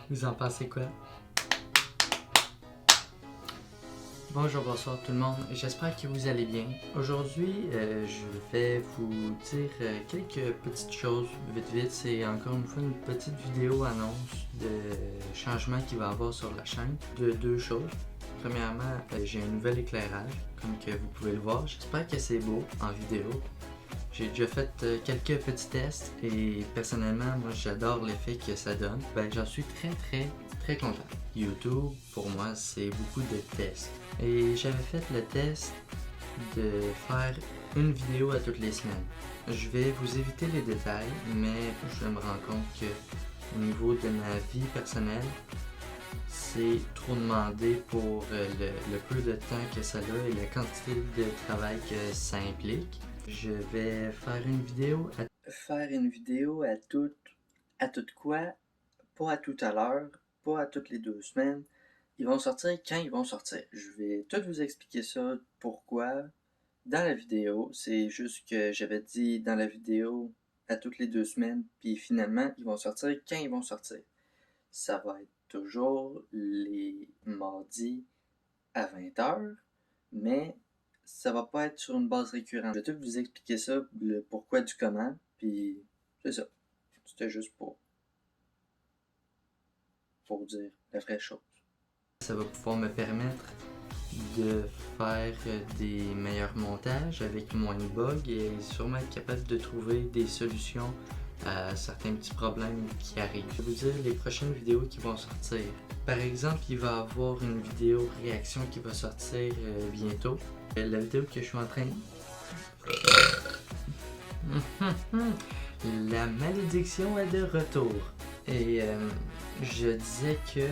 Vous en pensez quoi? Bonjour, bonsoir tout le monde, j'espère que vous allez bien. Aujourd'hui, je vais vous dire quelques petites choses vite vite. C'est encore une fois une petite vidéo annonce de changements qu'il va y avoir sur la chaîne. De deux choses. Premièrement, j'ai un nouvel éclairage, comme que vous pouvez le voir. J'espère que c'est beau en vidéo. J'ai déjà fait quelques petits tests et personnellement, moi j'adore l'effet que ça donne. J'en suis très content. YouTube, pour moi, c'est beaucoup de tests. Et j'avais fait le test de faire une vidéo à toutes les semaines. Je vais vous éviter les détails, mais je me rends compte que au niveau de ma vie personnelle, c'est trop demandé pour le peu de temps que ça a et la quantité de travail que ça implique. Je vais faire une vidéo à toute quoi, pas à tout à l'heure, pas à toutes les 2 semaines. Ils vont sortir quand ils vont sortir. Je vais tout vous expliquer ça, pourquoi, dans la vidéo. C'est juste que j'avais dit dans la vidéo à toutes les 2 semaines, puis finalement, ils vont sortir quand ils vont sortir. Ça va être toujours les mardis à 20h, mais ça va pas être sur une base récurrente. Je vais tout vous expliquer ça, le pourquoi du comment, puis c'est ça. C'était juste pour dire la vraie chose. Ça va pouvoir me permettre de faire des meilleurs montages avec moins de bugs et sûrement être capable de trouver des solutions à certains petits problèmes qui arrivent. Je vais vous dire les prochaines vidéos qui vont sortir. Par exemple, il va y avoir une vidéo réaction qui va sortir bientôt. La vidéo que je suis en train... La malédiction est de retour. Et je disais que...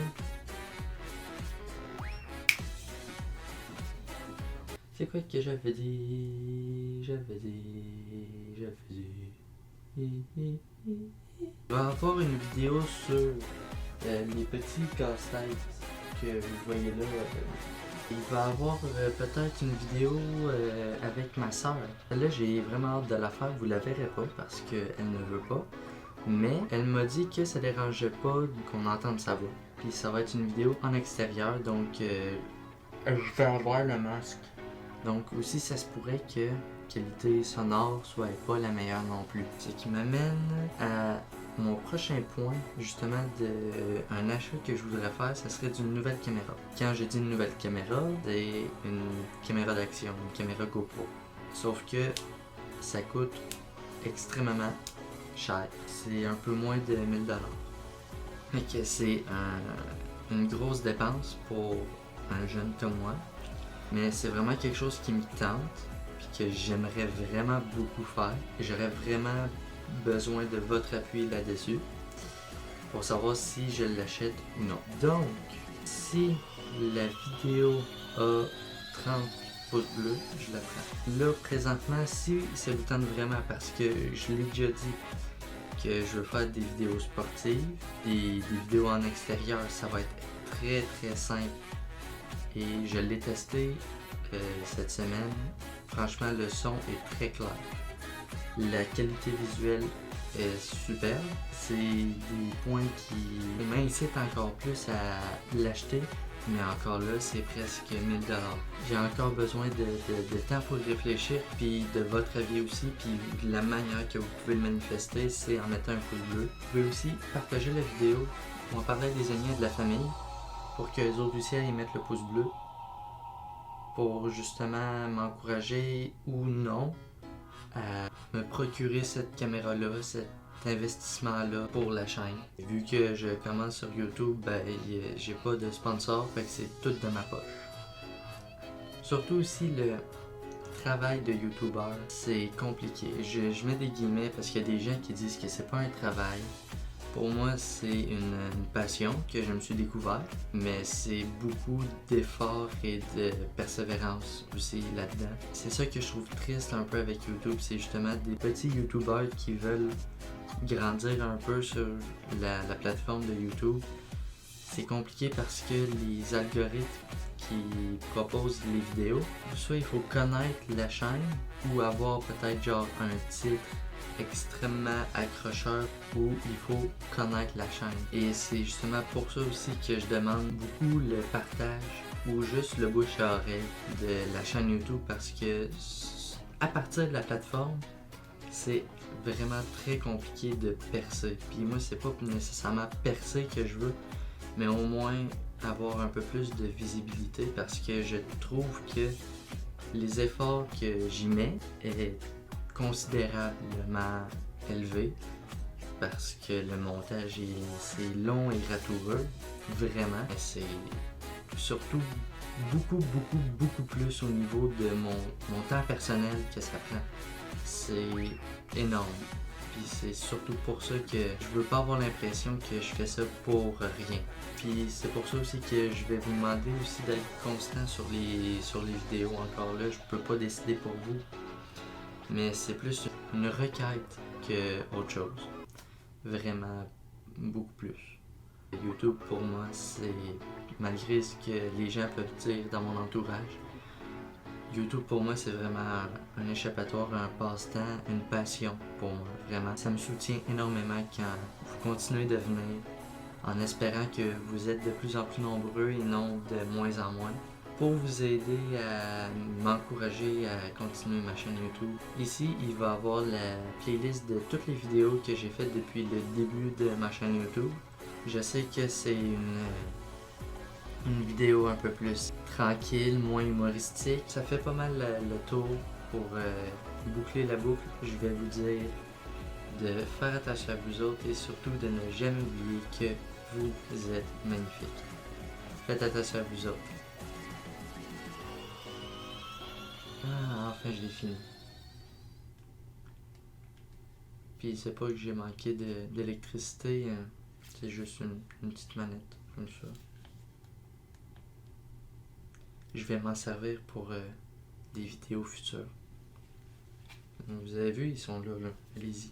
C'est quoi que j'avais dit? Il va y avoir une vidéo sur les petits casse-têtes que vous voyez là. Il va y avoir peut-être une vidéo avec ma soeur. Là, j'ai vraiment hâte de la faire. Vous la verrez pas parce qu'elle ne veut pas. Mais elle m'a dit que ça dérangeait pas qu'on entende sa voix. Puis ça va être une vidéo en extérieur, donc je vais avoir le masque. Donc aussi, ça se pourrait que la qualité sonore soit pas la meilleure non plus. Ce qui m'amène à mon prochain point, justement, d'un achat que je voudrais faire, ça serait d'une nouvelle caméra. Quand je dis une nouvelle caméra, c'est une caméra d'action, une caméra GoPro. Sauf que ça coûte extrêmement cher. C'est un peu moins de 1000$. Mais que c'est une grosse dépense pour un jeune comme moi. Mais c'est vraiment quelque chose qui me tente, puis que j'aimerais vraiment beaucoup faire. J'aurais vraiment besoin de votre appui là-dessus pour savoir si je l'achète ou non. Donc, si la vidéo a 30 pouces bleus, je la prends. Là, présentement, si ça vous tente vraiment, parce que je l'ai déjà dit que je veux faire des vidéos sportives, des vidéos en extérieur, ça va être très simple. Et je l'ai testé cette semaine. Franchement, le son est très clair. La qualité visuelle est superbe. C'est des points qui m'incitent encore plus à l'acheter. Mais encore là, c'est presque 1000$. J'ai encore besoin de temps pour y réfléchir, puis de votre avis aussi, puis la manière que vous pouvez le manifester, c'est en mettant un pouce bleu. Vous pouvez aussi partager la vidéo ou en parler à des amis et de la famille, pour que les autres aussi aillent mettre le pouce bleu pour justement m'encourager ou non à me procurer cette caméra-là, cet investissement-là pour la chaîne. Vu que je commence sur YouTube, j'ai pas de sponsor, fait que c'est tout de ma poche. Surtout aussi le travail de YouTuber, c'est compliqué. Je mets des guillemets parce qu'il y a des gens qui disent que c'est pas un travail. Pour moi, c'est une passion que je me suis découvert, mais c'est beaucoup d'efforts et de persévérance aussi là-dedans. C'est ça que je trouve triste un peu avec YouTube, c'est justement des petits YouTubers qui veulent grandir un peu sur la plateforme de YouTube. C'est compliqué parce que les algorithmes qui propose les vidéos. Soit il faut connaître la chaîne ou avoir peut-être genre un titre extrêmement accrocheur où il faut connaître la chaîne. Et c'est justement pour ça aussi que je demande beaucoup le partage ou juste le bouche à oreille de la chaîne YouTube, parce que à partir de la plateforme, c'est vraiment très compliqué de percer. Puis moi, c'est pas nécessairement percer que je veux, mais au moins avoir un peu plus de visibilité, parce que je trouve que les efforts que j'y mets est considérablement élevé, parce que le montage c'est long et ratoureux, vraiment. C'est surtout beaucoup plus au niveau de mon temps personnel que ça prend. C'est énorme. Puis c'est surtout pour ça que je veux pas avoir l'impression que je fais ça pour rien. Puis c'est pour ça aussi que je vais vous demander aussi d'être constant sur les vidéos. Encore là, je peux pas décider pour vous, mais c'est plus une requête que autre chose. Vraiment beaucoup plus. YouTube pour moi, c'est, malgré ce que les gens peuvent dire dans mon entourage, YouTube pour moi c'est vraiment un échappatoire, un passe-temps, une passion pour moi, vraiment. Ça me soutient énormément quand vous continuez de venir, en espérant que vous êtes de plus en plus nombreux et non de moins en moins, pour vous aider à m'encourager à continuer ma chaîne YouTube. Ici, il va y avoir la playlist de toutes les vidéos que j'ai faites depuis le début de ma chaîne YouTube. Je sais que c'est une vidéo un peu plus tranquille, moins humoristique. Ça fait pas mal le tour. Pour boucler la boucle, je vais vous dire de faire attention à vous autres et surtout de ne jamais oublier que vous êtes magnifiques. Faites attention à vous autres. Ah, enfin je l'ai fini. Puis c'est pas que j'ai manqué d'électricité, c'est juste une petite manette comme ça. Je vais m'en servir pour des vidéos futures. Vous avez vu, ils sont là. Allez-y.